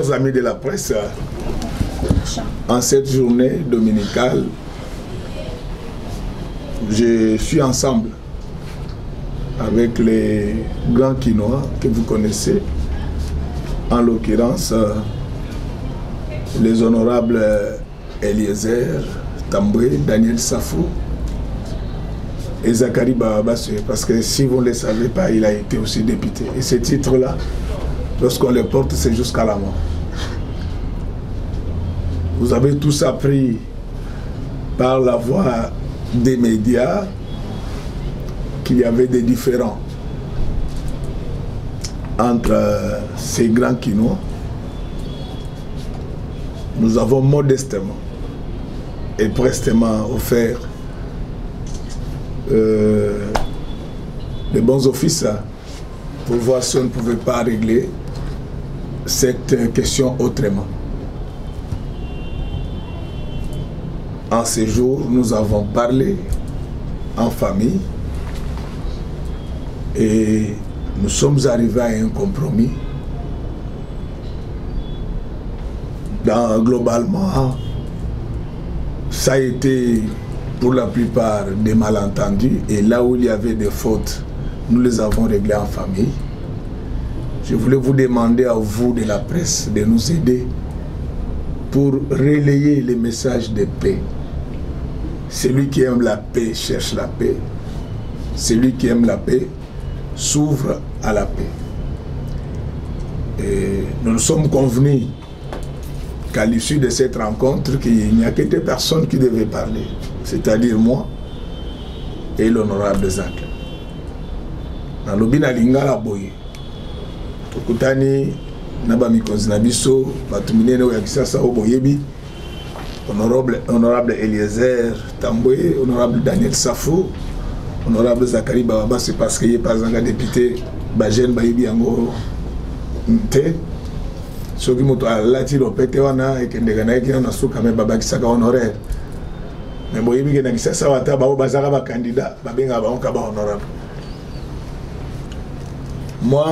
Chers amis de la presse, en cette journée dominicale, je suis ensemble avec les grands Quinois que vous connaissez, en l'occurrence les honorables Eliezer Tamboué, Daniel Safou et Zakari Bababasse, parce que si vous ne le savez pas, il a été aussi député. Et ce titre-là, lorsqu'on le porte, c'est jusqu'à la mort. Vous avez tous appris par la voix des médias qu'il y avait des différends entre ces grands Quinois. Nous avons modestement et prestement offert de bons offices pour voir si on ne pouvait pas régler cette question autrement. En ces jours, nous avons parlé en famille et nous sommes arrivés à un compromis. Globalement, ça a été pour la plupart des malentendus, et là où il y avait des fautes, nous les avons réglées en famille. Je voulais vous demander à vous de la presse de nous aider pour relayer les messages de paix. Celui qui aime la paix cherche la paix. Celui qui aime la paix s'ouvre à la paix. Et nous nous sommes convenus qu'à l'issue de cette rencontre, qu'il n'y a que deux personnes qui devaient parler, c'est-à-dire moi et l'honorable Zak. Dans le bina lingala boye, tokutani nabami konzinabiso, batumine no yakisasa oboyebi, honorable Eliezer Tamboué, honorable Daniel Safou, honorable Zakari Bababa, c'est parce qu'il n'est pas un député, Bajen Bayebi Angoro, Nte. Ce qui m'a dit que wana et que ndegana qui na suka me baba kisaka honoraire mais boyebi ke na kisasa wata ba bazaka ba candidat ba benga ba onka ba honorable. Moi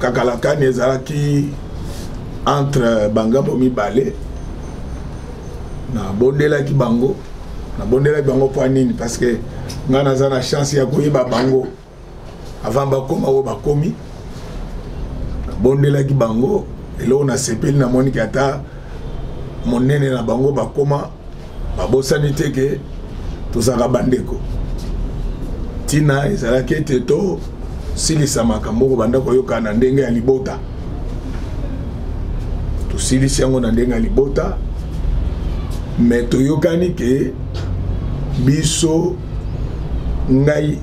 kakalaka nezalaki entre bangambo mibale na bondela ki bango pour nini, parce que ngana za na chance ya koyeba bango avant ba koma o ba komi bondela ki bango. Et là, on a sepeli na moni kata monene na bango bakoma babosanité ke tozaka bandeko tina ezalaki ete to silisa makambo banda koyoka na ndenge ya libota, tosilisi yango na ndenge ya libota, mais toyokani ke biso ngai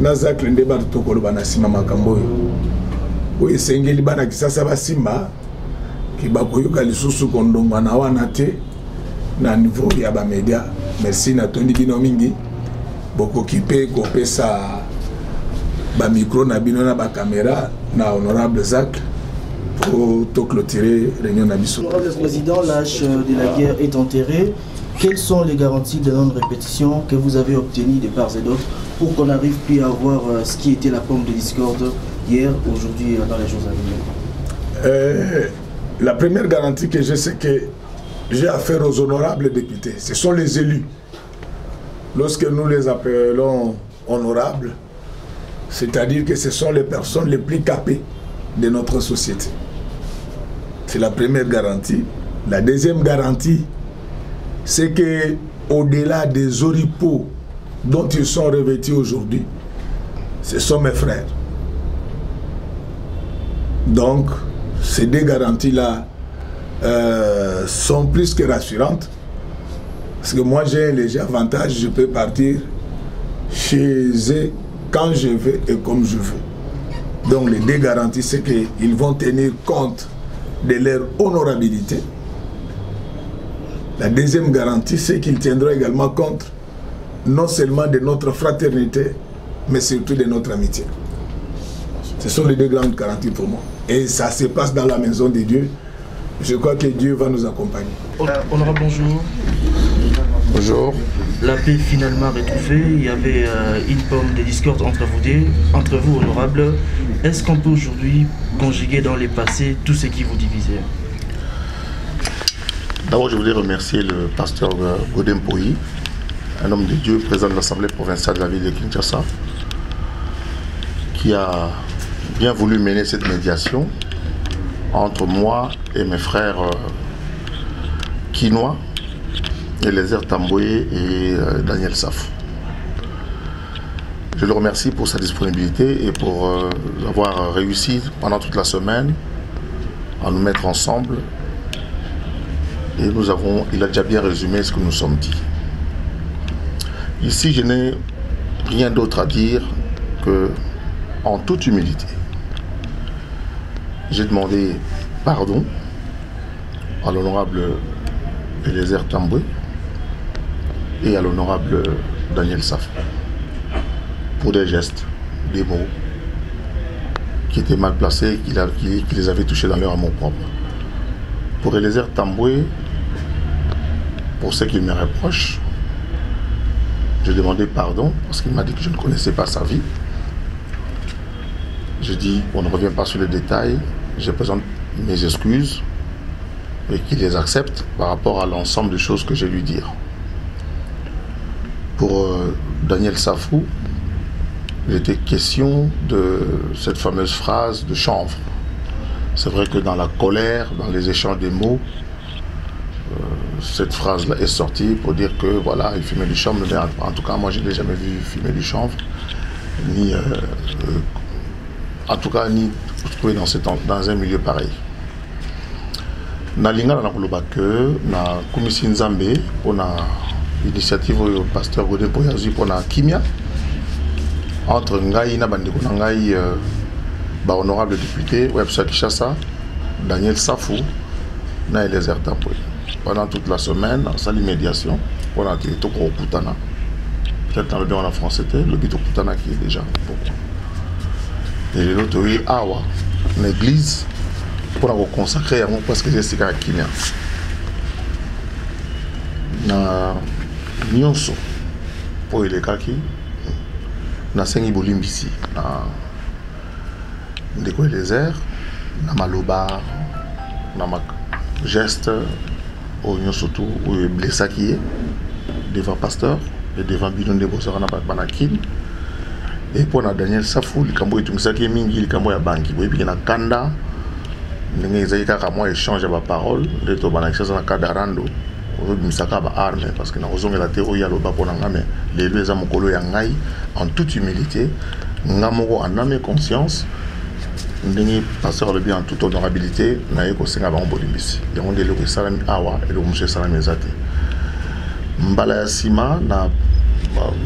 na Zak nde bato tokoloba na nsima makambo oyo oyo esengeli bana kisasa basimba ki bakoyoka lisusu kondongwa na wana te na niveau ya bamedia. Merci na tondi bino mingi bokoki mpe kopesa bamikro na bino na bakamera na honorable Zak pour to clôturer réunion na biso. Honorable Président, l'âge de la guerre est enterré. Quelles sont les garanties de non-répétition que vous avez obtenues de part et d'autre pour qu'on arrive plus à voir ce qui était la pomme de discorde hier, aujourd'hui, dans les jours à venir? La première garantie que j'ai, c'est que j'ai affaire aux honorables députés. Ce sont les élus. Lorsque nous les appelons honorables, c'est-à-dire que ce sont les personnes les plus capées de notre société. C'est la première garantie. La deuxième garantie, c'est que au-delà des oripeaux dont ils sont revêtus aujourd'hui, ce sont mes frères. Donc, ces deux garanties-là sont plus que rassurantes. Parce que moi, j'ai un léger avantage, je peux partir chez eux quand je veux et comme je veux. Donc, les deux garanties, c'est qu'ils vont tenir compte de leur honorabilité. La deuxième garantie, c'est qu'ils tiendront également compte non seulement de notre fraternité, mais surtout de notre amitié. Ce sont les deux grandes garanties pour moi. Et ça se passe dans la maison de Dieu. Je crois que Dieu va nous accompagner. Honorable, bonjour. Bonjour. La paix finalement rétouffée. Il y avait une pomme de discorde entre vous deux, entre vous, honorable. Est-ce qu'on peut aujourd'hui conjuguer dans les passés tout ce qui vous divisait? D'abord, je voudrais remercier le pasteur Godin Poyi, un homme de Dieu, président de l'Assemblée provinciale de la ville de Kinshasa, qui a bien voulu mener cette médiation entre moi et mes frères Kinois, Eliezer Tamboye et Daniel Safou. Je le remercie pour sa disponibilité et pour avoir réussi pendant toute la semaine à nous mettre ensemble. Et il a déjà bien résumé ce que nous sommes dit. Ici, je n'ai rien d'autre à dire que, en toute humilité, j'ai demandé pardon à l'honorable Eliezer Tamboye et à l'honorable Daniel Safou pour des gestes, des mots qui étaient mal placés, qui les avaient touchés dans leur amour propre. Pour Eliezer Tamboye, pour ce qu'il me reproche, j'ai demandé pardon parce qu'il m'a dit que je ne connaissais pas sa vie. Je dis, on ne revient pas sur les détails, je présente mes excuses et qu'il les accepte par rapport à l'ensemble des choses que j'ai lui dire. Pour Daniel Safou, il était question de cette fameuse phrase de chanvre. C'est vrai que dans la colère, dans les échanges des mots, cette phrase-là est sortie pour dire que voilà, il fumait du chanvre. Mais en tout cas, moi, je n'ai jamais vu fumer du chanvre, ni en tout cas, ni trouver dans un milieu pareil. Nalinga na koloba que na komisi Nzambe pour na initiative au pasteur Godin Poyi pour na kimia entre ngai na bandeko na ngai ba honorable député Websa Kinshasa, Daniel Safou na Eliezer Tamboye. Pendant toute la semaine, sans médiation, on a été au Kutana. Peut-être dans le bien en français, le Bito Kutana qui est déjà beaucoup. Et l'autre, oui, Awa, l'église, pour la consacrer à moi parce que c'est à Kimia. Na Nyonso, pour les kaki, na Sengi Bolimbisi, na Ndeko Eliezer, na Maloba, na ma geste. Surtout où il est blessé qui est devant pasteur et devant bidon de bosseur na banakin et pour Daniel Safou le cambo tout ça qui est mingi le cambo ya banki et puis na kanda ndenge ezalika ka moi échange ba parole le to banakin ça na kadarando au misaka ba arme parce que na ozongela te o ya loba pona ngame les deux za mokolo ya ngai en toute humilité ngamoko en âme et conscience ndenge pasteur le bien en toute honorabilité na yeko senga bango bolimbisi yango ndelo ko salami awa et le monsieur salami ezate mbala ya sima na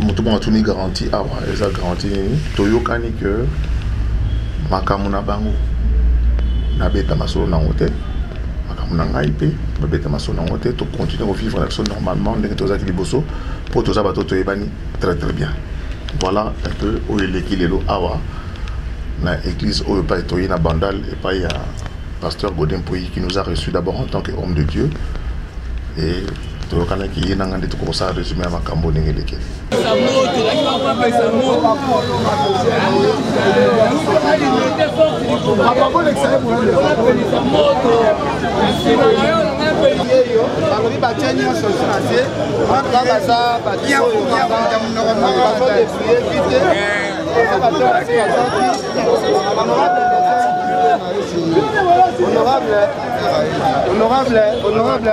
moto bon atuni garantie awa eza garantie toyokani que makamu na bango na beta masolo na ngote makamu na ngai pe na beta masolo na ngote to continuer à vivre l'action normalement ndenge tozaki liboso pour toza bato toyebani très bien. Voilà un peu où il est lelo awa na église où pas etoyé na bandal et pas il y a pasteur Godin Poyi qui nous a reçu d'abord en tant qu'homme de Dieu et tokana ki yena ngande to ko sa résumé ma kambo ngeleke Honorable,